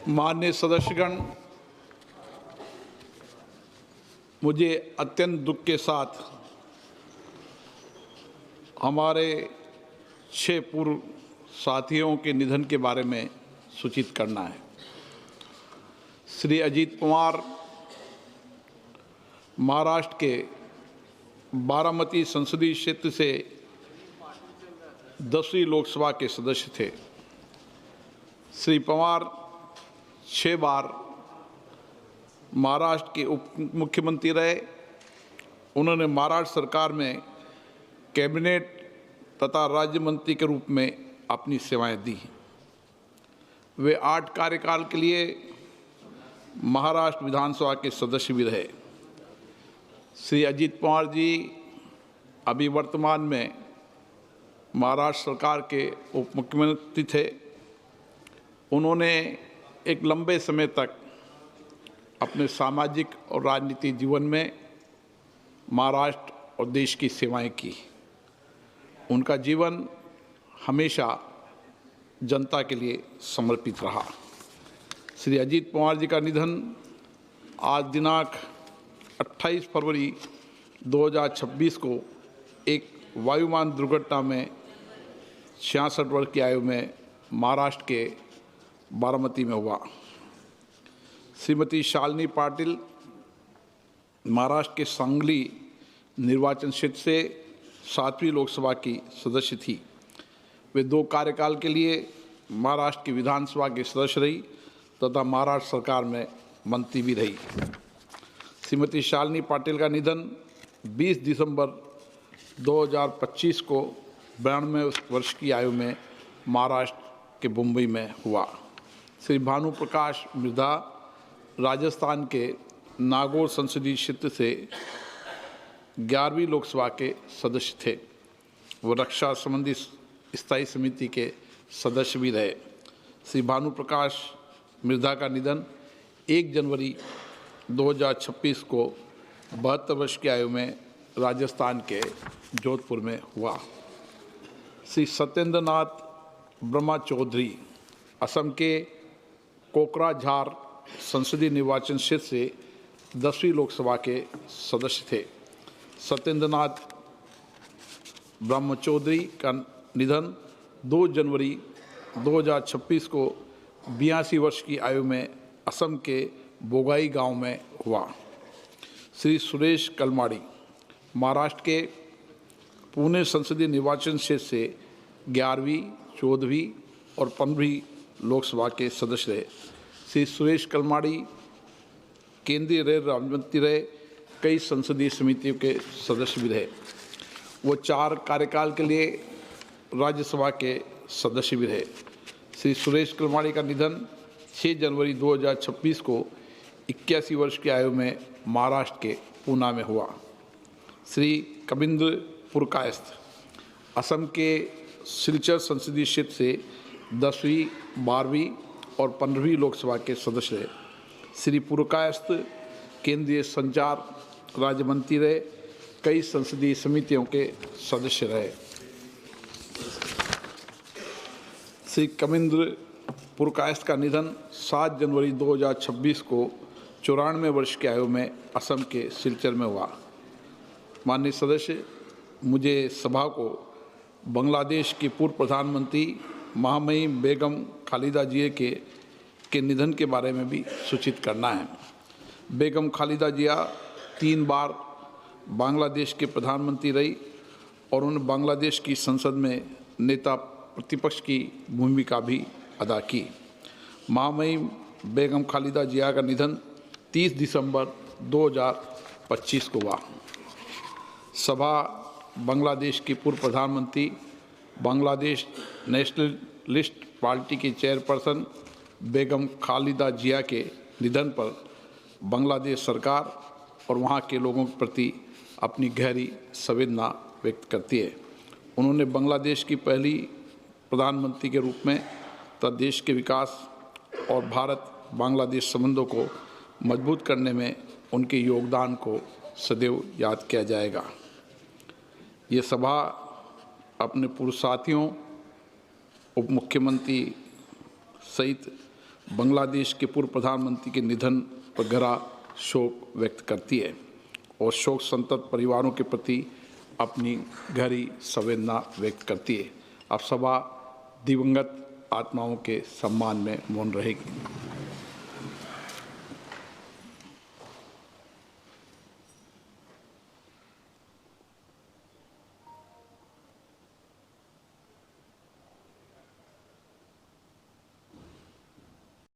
माननीय सदस्यगण, मुझे अत्यंत दुख के साथ हमारे 6 पूर्व साथियों के निधन के बारे में सूचित करना है। श्री अजीत पवार महाराष्ट्र के बारामती संसदीय क्षेत्र से 10वीं लोकसभा के सदस्य थे। श्री पवार 6 बार महाराष्ट्र के उप मुख्यमंत्री रहे। उन्होंने महाराष्ट्र सरकार में कैबिनेट तथा राज्य मंत्री के रूप में अपनी सेवाएं दी। वे 8 कार्यकाल के लिए महाराष्ट्र विधानसभा के सदस्य भी रहे। श्री अजीत पवार जी अभी वर्तमान में महाराष्ट्र सरकार के उप मुख्यमंत्री थे। उन्होंने एक लंबे समय तक अपने सामाजिक और राजनीतिक जीवन में महाराष्ट्र और देश की सेवाएं की। उनका जीवन हमेशा जनता के लिए समर्पित रहा। श्री अजीत पवार जी का निधन आज दिनांक 28 फरवरी 2026 को एक वायुयान दुर्घटना में 66 वर्ष की आयु में महाराष्ट्र के बारामती में हुआ। श्रीमती शालिनी पाटिल महाराष्ट्र के सांगली निर्वाचन क्षेत्र से 7वीं लोकसभा की सदस्य थी। वे 2 कार्यकाल के लिए महाराष्ट्र की विधानसभा के सदस्य रही तथा महाराष्ट्र सरकार में मंत्री भी रही। श्रीमती शालिनी पाटिल का निधन 20 दिसंबर 2025 को 92 वर्ष की आयु में महाराष्ट्र के मुंबई में हुआ। श्री भानु प्रकाश मिर्धा राजस्थान के नागौर संसदीय क्षेत्र से 11वीं लोकसभा के सदस्य थे। वो रक्षा संबंधी स्थायी समिति के सदस्य भी रहे। श्री भानु प्रकाश मिर्धा का निधन 1 जनवरी 2026 को 72 वर्ष की आयु में राजस्थान के जोधपुर में हुआ। श्री सत्येंद्र नाथ ब्रह्मा चौधरी असम के कोकराझार संसदीय निर्वाचन क्षेत्र से 10वीं लोकसभा के सदस्य थे। सत्येंद्र नाथ ब्रह्म चौधरी का निधन 2 जनवरी 2026 को 82 वर्ष की आयु में असम के बोगाई गांव में हुआ। श्री सुरेश कलमाड़ी महाराष्ट्र के पुणे संसदीय निर्वाचन क्षेत्र से 11वीं, 14वीं और 15वीं लोकसभा के सदस्य रहे। श्री सुरेश कलमाड़ी केंद्रीय रेल राज्य मंत्री रहे। कई संसदीय समितियों के सदस्य भी रहे। वो 4 कार्यकाल के लिए राज्यसभा के सदस्य भी रहे। श्री सुरेश कलमाड़ी का निधन 6 जनवरी 2026 को 81 वर्ष की आयु में महाराष्ट्र के पूना में हुआ। श्री कबिंद्र पुरकायस्थ असम के सिलचर संसदीय क्षेत्र से 10वीं, 12वीं और 15वीं लोकसभा के सदस्य रहे। श्री पुरकायस्थ केंद्रीय संचार राज्य मंत्री रहे। कई संसदीय समितियों के सदस्य रहे। श्री कबिंद्र पुरकायस्थ का निधन 7 जनवरी 2026 को 94 वर्ष की आयु में असम के सिलचर में हुआ। माननीय सदस्य, मुझे सभा को बांग्लादेश की पूर्व प्रधानमंत्री महामहिम बेगम खालिदा जिया के निधन के बारे में भी सूचित करना है। बेगम खालिदा जिया 3 बार बांग्लादेश के प्रधानमंत्री रही और उन्होंने बांग्लादेश की संसद में नेता प्रतिपक्ष की भूमिका भी अदा की। महामहिम बेगम खालिदा जिया का निधन 30 दिसंबर 2025 को हुआ। सभा बांग्लादेश की पूर्व प्रधानमंत्री, बांग्लादेश नेशनलिस्ट पार्टी की चेयरपर्सन बेगम खालिदा जिया के निधन पर बांग्लादेश सरकार और वहां के लोगों के प्रति अपनी गहरी संवेदना व्यक्त करती है। उन्होंने बांग्लादेश की पहली प्रधानमंत्री के रूप में तथा देश के विकास और भारत बांग्लादेश संबंधों को मजबूत करने में उनके योगदान को सदैव याद किया जाएगा। ये सभा अपने पूर्व साथियों, उप मुख्यमंत्री सहित बांग्लादेश के पूर्व प्रधानमंत्री के निधन पर गहरा शोक व्यक्त करती है और शोक संतप्त परिवारों के प्रति अपनी गहरी संवेदना व्यक्त करती है। अब सभा दिवंगत आत्माओं के सम्मान में मौन रहेगी।